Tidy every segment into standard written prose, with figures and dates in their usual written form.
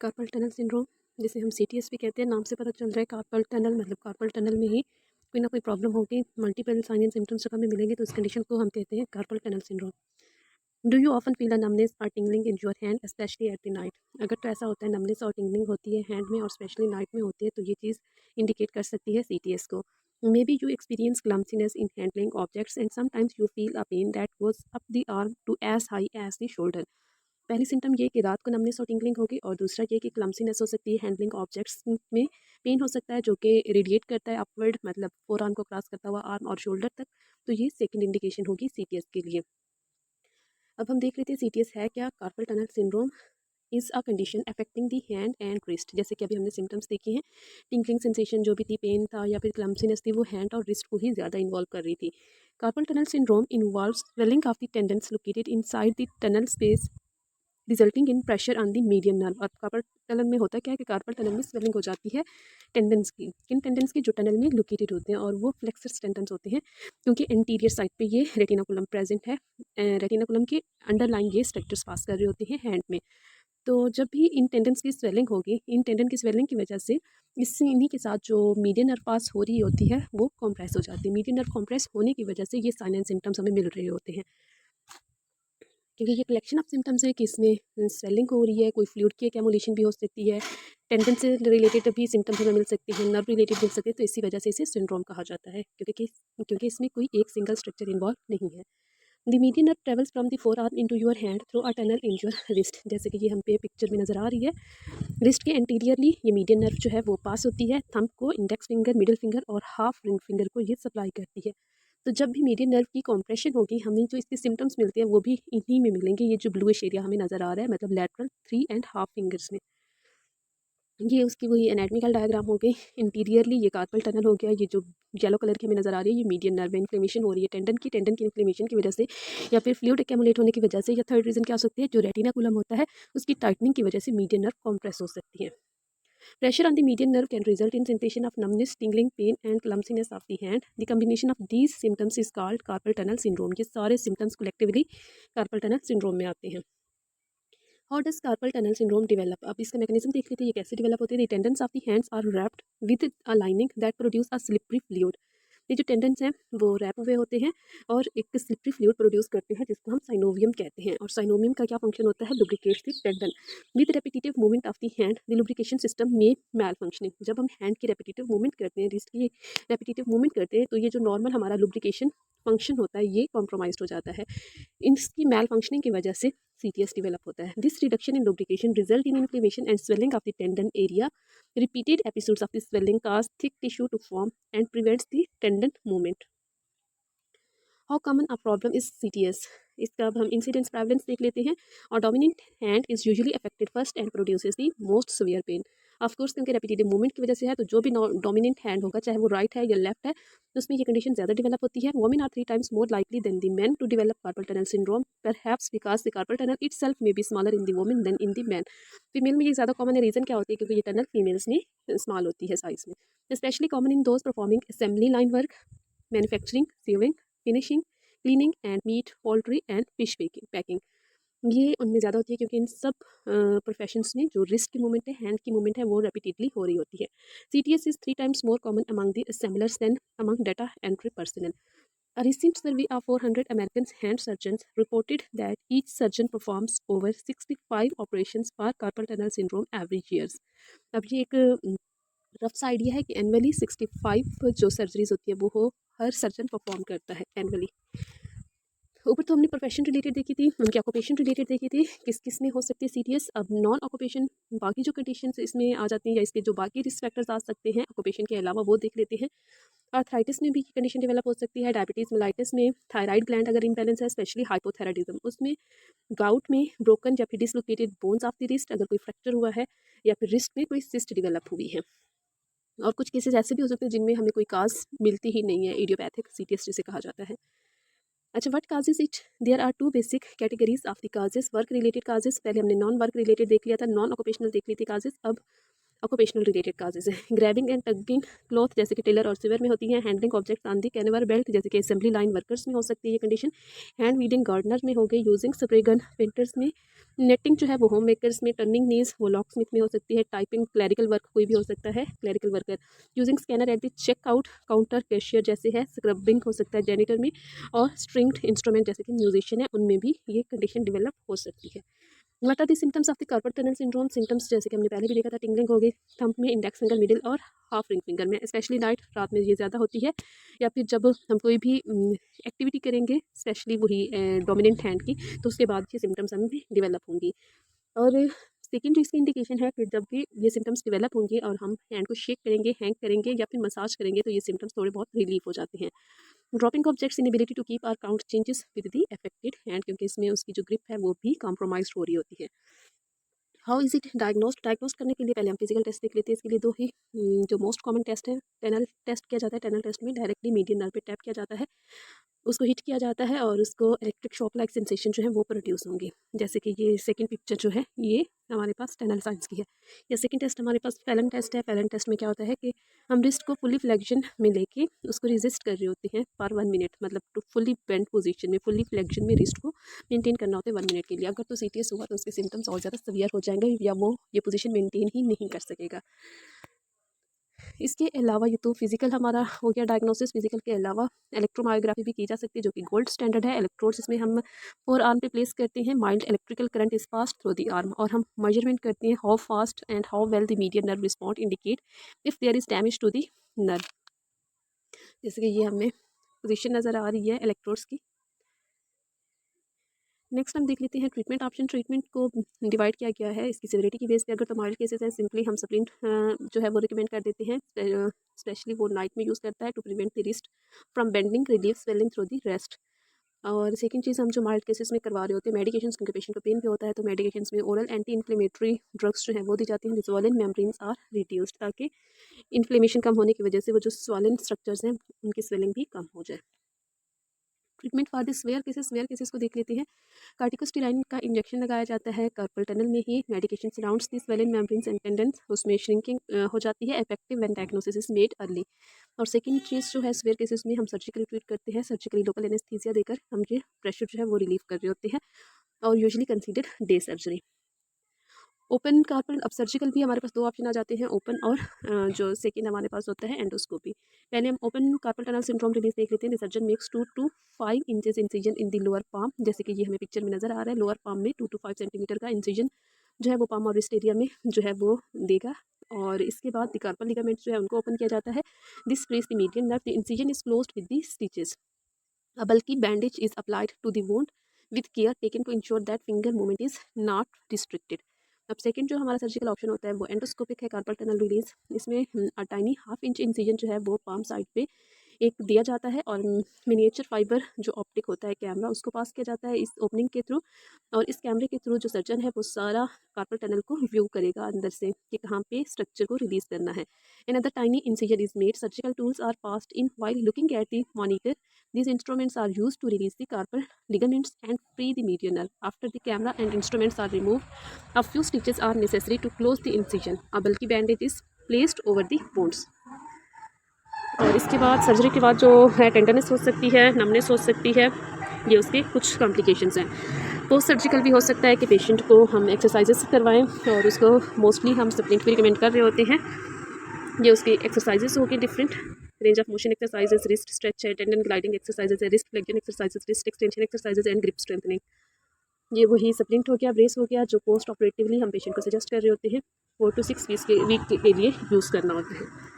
Carpel tunnel syndrome, जिसे हम CTS भी कहते हैं, नाम से पता चल रहा है कार्पल टनल मतलब कार्पल टनल में ही कोई ना कोई प्रॉब्लम होगी। मल्टीपल साइन एंड सिम्टम्स जब हमें मिलेंगे तो इस कंडीशन को हम कहते हैं carpal tunnel syndrome. Do you often feel a numbness or tingling in your hand specially at the night? अगर तो ऐसा होता है, नमनेस और टिंगलिंग होती है हैंड में और स्पेशली नाइट में होती है, तो ये चीज़ इंडिकेट कर सकती है सीटीएस को। Maybe you experience clumsiness in handling objects and sometimes you feel a pain that goes up the arm to as high as the shoulder. पहली सिम्टम ये कि रात को नमनेस और टिंगलिंग होगी, और दूसरा ये कि क्लम्सीनेस हो सकती है, हैंडलिंग ऑब्जेक्ट्स में पेन हो सकता है जो कि रेडिएट करता है अपवर्ड, मतलब फोर आर्म को क्रॉस करता हुआ आर्म और शोल्डर तक। तो ये सेकंड इंडिकेशन होगी सीटीएस के लिए। अब हम देख लेते हैं सीटीएस है क्या। Carpel tunnel syndrome is a condition affecting the hand and wrist. जैसे कि अभी हमने सिम्टम्स देखे हैं, टिंकलिंग सेंसेशन जो भी थी, पेन था या फिर क्लम्सीनेस थी, वो हैंड और रिस्ट को ही ज़्यादा इन्वॉल्व कर रही थी। Carpel tunnel syndrome involves swelling of the tendons located inside the tunnel space resulting in pressure on the median nerve. और कार्पल टनल में होता क्या है कि कार्पल टनल में स्वेलिंग हो जाती है टेंडन्स की, किन टेंडन्स की, जो टनल में लोकेटेड होते हैं, और वो फ्लेक्सर टेंडन्स होते हैं, क्योंकि एंटीरियर साइड पे ये रेटिनाकुलम प्रेजेंट है। रेटिनाकुलम के अंडरलाइन ये स्ट्रक्चर्स पास कर रहे होते हैं हैंड में। तो जब भी इन टेंडन्स की स्वेलिंग होगी, इन टेंडन की स्वेलिंग की वजह से इससे इन्हीं के साथ जो मीडियन नर्व पास हो रही होती है वो कॉम्प्रेस हो जाती है। मीडियन नर्व कॉम्प्रेस होने की वजह से ये साइन एंड सिम्टम्स हमें मिल रहे होते हैं, क्योंकि ये कलेक्शन ऑफ सिम्टम्स है कि इसमें स्वेलिंग हो रही है, कोई फ्लूइड की एक्यूमुलेशन भी हो सकती है, टेंडन से रिलेटेड भी सिम्टम्स हमें मिल सकते हैं, नर्व रिलेटेड मिल सकते हैं। तो इसी वजह से इसे सिंड्रोम कहा जाता है, क्योंकि इसमें कोई एक सिंगल स्ट्रक्चर इन्वॉल्व नहीं है। The median nerve travels from the four arm into your hand through a tunnel in your wrist. जैसे कि ये हम पे पिक्चर में नज़र आ रही है, रिस्ट के एंटीरियरली ये मीडियन नर्व जो है वो पास होती है, थंब को, इंडेक्स फिंगर, मिडिल फिंगर और हाफ रिंग फिंगर को ये सप्लाई करती है। तो जब भी मीडियन नर्व की कॉम्प्रेशन होगी, हमें जो इसके सिम्टम्स मिलते हैं वो भी इन्हीं में मिलेंगे। ये जो ब्लूइश एरिया हमें नज़र आ रहा है, मतलब लेटरल 3.5 फिंगर्स में, ये उसकी वही एनाटॉमिकल डायग्राम हो गई। इंटीरियरली ये कार्पल टनल हो गया, ये जो येलो कलर की हमें नज़र आ रही है, ये मीडियन नर्व में इन्फ्लेमेशन हो रही है टेंडन की इन्फ्लेमेशन की वजह से, या फिर फ्लूइड एक्यूमुलेट होने की वजह से, या थर्ड रीज़न क्या हो सकती है, जो रेटिनाकुलम होता है उसकी टाइटनिंग की वजह से मीडियन नर्व कॉम्प्रेस हो सकती है। Pressure on the median nerve can result in sensation of numbness, tingling, pain and clumsiness of the hand. The combination of these symptoms is called carpal tunnel syndrome. ये सारे symptoms collectively carpal tunnel syndrome में आते हैं। How does carpal tunnel syndrome develop? अब इसका mechanism देख लेते हैं, ये कैसे डेवलप होते हैं। The tendons of the hands are wrapped with a lining that produce a slippery fluid. ये जो टेंडन्स हैं वो रैप हुए होते हैं और एक स्लिपरी फ्लूइड प्रोड्यूस करते हैं, जिसको हम साइनोवियम कहते हैं। और साइनोवियम का क्या फंक्शन होता है, lubricates the tendon. With repetitive movement of the hand the lubrication system में मैल फंक्शनिंग। जब हम हैंड की रेपिटेटिव मूवमेंट करते हैं, रिस्ट की रेपिटेटिव मूवमेंट करते हैं, तो ये जो नॉर्मल हमारा लुब्रिकेशन फंक्शन होता है ये कॉम्प्रोमाइज हो जाता है। इसकी मैल फंक्शनिंग की वजह से सीटीएस डेवलप होता है। This reduction in lubrication result in inflammation and swelling of the tendon area. Repeated episodes of the swelling cause thick tissue to form and prevents the tendon movement. How common a problem is CTS? इसका अब हम incidence prevalence देख लेते हैं। और dominant hand is usually affected first and produces the most severe pain. Of course क्योंकि repetitive movement की वजह से है, तो जो भी डोमिनेंट हैंड होगा, चाहे वो राइट है या लेफ्ट है, तो उसमें ये कंडीशन ज़्यादा डेवलप होती है। Women are 3 times more likely than the man to develop carpal tunnel syndrome, perhaps because the carpal tunnel itself may be smaller in the women than in the man. Female में ये ज़्यादा common है। Reason क्या होती है, क्योंकि ये tunnel females में स्मॉल होती है साइज में। Specially common in those performing assembly line work, manufacturing, sewing, finishing, cleaning and meat poultry and fish packing. ये उनमें ज़्यादा होती है, क्योंकि इन सब प्रोफेशंस में जो रिस्ट की मूवमेंट है, हैंड की मूवमेंट है, वो रेपिटेडली हो रही होती है। CTS is 3 times more common among the assemblers than among data entry personnel. A recent survey of 400 American hand surgeons reported that each surgeon performs over 65 operations for carpal tunnel syndrome every year. अब ये एक rough सा idea है कि annually 65 जो surgeries होती है वो हर सर्जन परफॉर्म करता है एनुअली। ऊपर तो हमने प्रोफेशन रिलेटेड देखी थी, उनके ऑक्यूपेशन रिलेटेड देखी थी, किस किस में हो सकती है सीटीएस। अब नॉन ऑक्यूपेशन बाकी जो कंडीशंस इसमें आ जाती हैं, या इसके जो बाकी रिस्क फैक्टर्स आ सकते हैं ऑक्यूपेशन के अलावा, वो देख लेते हैं। आर्थराइटिस में भी कंडीशन डेवलप हो सकती है, डायबिटीज़ मेलाइटिस में, थायराइड ग्लैंड अगर इम्बैलेंस है, स्पेशली हाइपोथायराइडिज्म उसमें, गाउट में, ब्रोकन या फिर dislocated bones of the wrist अगर कोई फ्रैक्चर हुआ है, या फिर रिस्ट में कोई सिस्ट डेवलप हुई है। और कुछ केसेस ऐसे भी हो सकते हैं जिनमें हमें कोई काज मिलती ही नहीं है, इडियोपैथिक सीटीएस जिसे कहा जाता है। अच्छा, what causes it? There are 2 basic categories of the causes. Work related causes, पहले हमने नॉन वर्क रिलेटेड देख लिया था, नॉन ऑक्यूपेशनल देख ली थी काजेज। अब ऑक्यूपेशनल रिलेटेड काजेज है। ग्रैबिंग एंड टगिंग क्लॉथ जैसे कि टेलर और सिवर में होती है। Handling object on the conveyor belt जैसे कि असेंबली लाइन वर्कर्स में हो सकती है ये कंडीशन। हैंड वीडिंग गार्डनर में हो गई। यूजिंग स्प्रे गन पेंटर्स में। नेटिंग जो है वो होम मेकर्स में। टर्निंग नीज वो लॉक स्मिथ में हो सकती है। टाइपिंग क्लैरिकल वर्क कोई भी हो सकता है clerical worker. Using scanner at the checkout counter cashier जैसे है। स्क्रबिंग हो सकता है जेनिटर में। और स्ट्रिंग्ड इंस्ट्रूमेंट जैसे कि म्यूजिशियन है उनमें भी ये कंडीशन डेवलप हो सकती है। What are the symptoms of the carpal tunnel syndrome? Symptoms जैसे कि हमने पहले भी देखा था, टिंगलिंग हो गई थंब में, इंडेक्स फिंगर, मिडिल और हाफ रिंग फिंगर में। स्पेशली नाइट रात में ये ज़्यादा होती है, या फिर जब हम कोई भी एक्टिविटी करेंगे स्पेशली वही डोमिनेंट हैंड की, तो उसके बाद ये सिम्टम्स हमें डेवलप होंगी। और सेकेंड इसकी इंडिकेशन है कि जब भी ये सिम्टम्स डेवलप होंगे और हम हैंड को शेक करेंगे, हैंग करेंगे या फिर मसाज करेंगे तो ये सिम्टम्स थोड़े बहुत रिलीफ हो जाते हैं। Dropping objects inability to keep or count changes with the affected hand, क्योंकि इसमें उसकी जो ग्रिप है वो भी कॉम्प्रोमाइज हो रही होती है। हाउ इज़ इट डायग्नोस्ट करने के लिए पहले हम फिजिकल टेस्ट देख लेते हैं। इसके लिए दो ही जो मोस्ट कॉमन टेस्ट है, टेनल टेस्ट किया जाता है। टेनल टेस्ट में डायरेक्टली मीडियन नर्व पे टैप किया जाता है, उसको हिट किया जाता है और उसको इलेक्ट्रिक शॉक लाइक सेंसेशन जो है वो प्रोड्यूस होंगे। जैसे कि ये सेकंड पिक्चर जो है ये हमारे पास टेनल साइंस की है। या सेकंड टेस्ट हमारे पास फैलन टेस्ट है। फैलन टेस्ट में क्या होता है कि हम रिस्ट को फुली फ्लेक्शन में लेके उसको रेजिस्ट कर रहे होते हैं पर 1 मिनट, मतलब टू फुली बेंड पोजीशन में, फुली फ्लेक्शन में रिस्ट को मेंटेन करना होता है 1 मिनट के लिए। अगर तो सीटीएस हुआ तो उसके सिम्टम्स और ज़्यादा सीवियर हो जाएंगे या वो ये पोजीशन मेंटेन ही नहीं कर सकेगा। इसके अलावा ये तो फिजिकल हमारा हो गया डायग्नोसिस। फिजिकल के अलावा इलेक्ट्रोमायोग्राफी भी की जा सकती है जो कि गोल्ड स्टैंडर्ड है। इलेक्ट्रोड्स इसमें हम फोर आर्म पे प्लेस करते हैं। Mild electrical current is pass through the arm और हम मेजरमेंट करते हैं how fast and how well the median nerve respond indicate if there is damage to the nerve. जैसे कि ये हमें पोजिशन नज़र आ रही है इलेक्ट्रोड्स की। नेक्स्ट हम देख लेते हैं ट्रीटमेंट ऑप्शन। ट्रीटमेंट को डिवाइड किया गया है इसकी सिविरिटी की बेस पे। अगर तो माइल्ड केसेस हैं सिंपली हम सप्लिंट जो है वो रिकमेंड कर देते हैं। स्पेशली वो नाइट में यूज़ करता है to prevent the wrist from bending, relieve swelling through the rest. और सेकंड चीज़ हम जो माइल्ड केसेस में करवा रहे होते हैं मेडिकेशंस, क्योंकि पेशेंट को पेन भी होता है तो मेडिकेशंस में ओरल एंटी इन्फ्लेमेटरी ड्रग्स जो है वो दी जाती हैं। The swollen membranes are reduced, ताकि इन्फ्लेमेशन कम होने की वजह से वो जो स्वॉलन स्ट्रक्चर्स हैं उनकी स्वेलिंग भी कम हो जाए। Treatment for this where cases को देख लेते हैं। कार्टिकोस्टेराइन का इंजेक्शन लगाया जाता है कार्पल टनल में ही। Medication surrounds the swelling membranes and tendons, उसमें श्रिंकिंग हो जाती है। Effective when diagnosis is made early. और सेकंड चीज़ जो है स्वेयर केसेस में हम सर्जिकली ट्रीट करते हैं। सर्जिकली लोकल एनेस्थीसिया देकर हम ये प्रेशर जो है वो रिलीव कर रहे होते हैं और usually considered day surgery. Open carpal, अब सर्जिकल भी हमारे पास दो ऑप्शन आ जाते हैं, ओपन और जो सेकेंड हमारे पास होता है एंडोस्कोपी। पहले हम open carpel tunnel syndrome release देख लेते हैं। The surgeon makes 2 to 5 inches incision in the lower palm, जैसे कि ये हमें पिक्चर में नजर आ रहा है। लोअर पाम में 2 to 5 सेंटीमीटर का इंसिजन जो है वो पाम और रिस्ट एरिया में जो है वो देगा। और इसके बाद द कार्पल लिगामेंट जो है उनको ओपन किया जाता है। This frees the median nerve, the incision is closed with the stitches. A bulky bandage is applied to the wound with care taken to ensure that finger movement is not restricted. अब second जो हमारा surgical option होता है वो endoscopic है, carpal tunnel release. इसमें tiny half inch incision जो है वो पाम साइड पे एक दिया जाता है और मिनिएचर फाइबर जो ऑप्टिक होता है कैमरा उसको पास किया जाता है इस ओपनिंग के थ्रू। और इस कैमरे के थ्रू जो सर्जन है वो सारा कार्पल टनल को व्यू करेगा अंदर से कि कहाँ पे स्ट्रक्चर को रिलीज करना है। Another tiny incision is made. Surgical tools are passed in while looking at the monitor. These instruments are used to release the carpal ligaments and free the median nerve. After the camera and instruments are removed, a few stitches are necessary to close the incision. A bulky bandage is placed over the wounds. और इसके बाद surgery के बाद जो है tenderness हो सकती है, नमनेस हो सकती है, ये उसके कुछ कॉम्प्लिकेशंस हैं। पोस्ट सर्जिकल भी हो सकता है कि पेशेंट को हम एक्सरसाइजेस करवाएं और उसको मोस्टली हम सप्लिंट भी रिकमेंड कर रहे होते हैं। ये उसकी एक्सरसाइजेस होगी different range of motion exercises, wrist stretch है, टेंडन ग्लाइडिंग एक्सरसाइजेस है, wrist flexion exercises, wrist extension exercises and grip strengthening. ये वही सप्लिंट हो गया, ब्रेस हो गया, जो पोस्ट ऑपरेटिवली हम पेशेंट को सजेस्ट कर रहे होते हैं 4 to 6 वीक के लिए यूज़ करना होता है।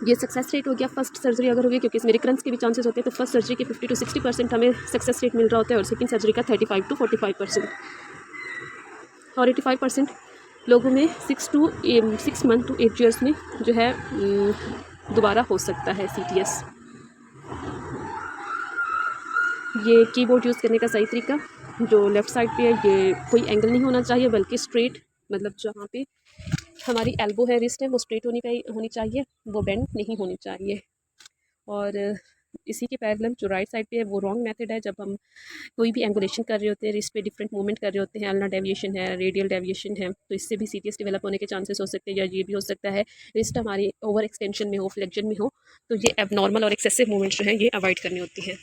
ये सक्सेस रेट हो गया फर्स्ट सर्जरी अगर हो गई, क्योंकि इसमें रिकरेंस के भी चांसेस होते हैं, तो फर्स्ट सर्जरी के 50 to 60% हमें सक्सेस रेट मिल रहा होता है और सेकंड सर्जरी का 35 to 45%। और 85% लोगों में 6 month to 8 years में जो है दोबारा हो सकता है CTS। ये कीबोर्ड यूज़ करने का सही तरीका जो लेफ़्ट साइड पे है, ये कोई एंगल नहीं होना चाहिए बल्कि स्ट्रेट, मतलब जहाँ पे हमारी एल्बो है, रिस्ट है, वो स्ट्रेट होनी चाहिए, वो बेंड नहीं होनी चाहिए। और इसी के पैरेलल जो राइट साइड पे है वो रॉन्ग मेथड है। जब हम कोई भी एंगुलेशन कर रहे होते हैं, रिस्ट पे डिफरेंट मूवमेंट कर रहे होते हैं, अल्ना डेविएशन है, रेडियल डेविएशन है, तो इससे भी सीटीएस डेवलप होने के चांसेस हो सकते हैं। या ये भी हो सकता है रिस्ट हमारी ओवर एक्सटेंशन में हो, फ्लेक्शन में हो, तो ये एबनॉर्मल और एक्सेसिव मूवमेंट्स जो हैं ये अवॉइड करनी होती हैं।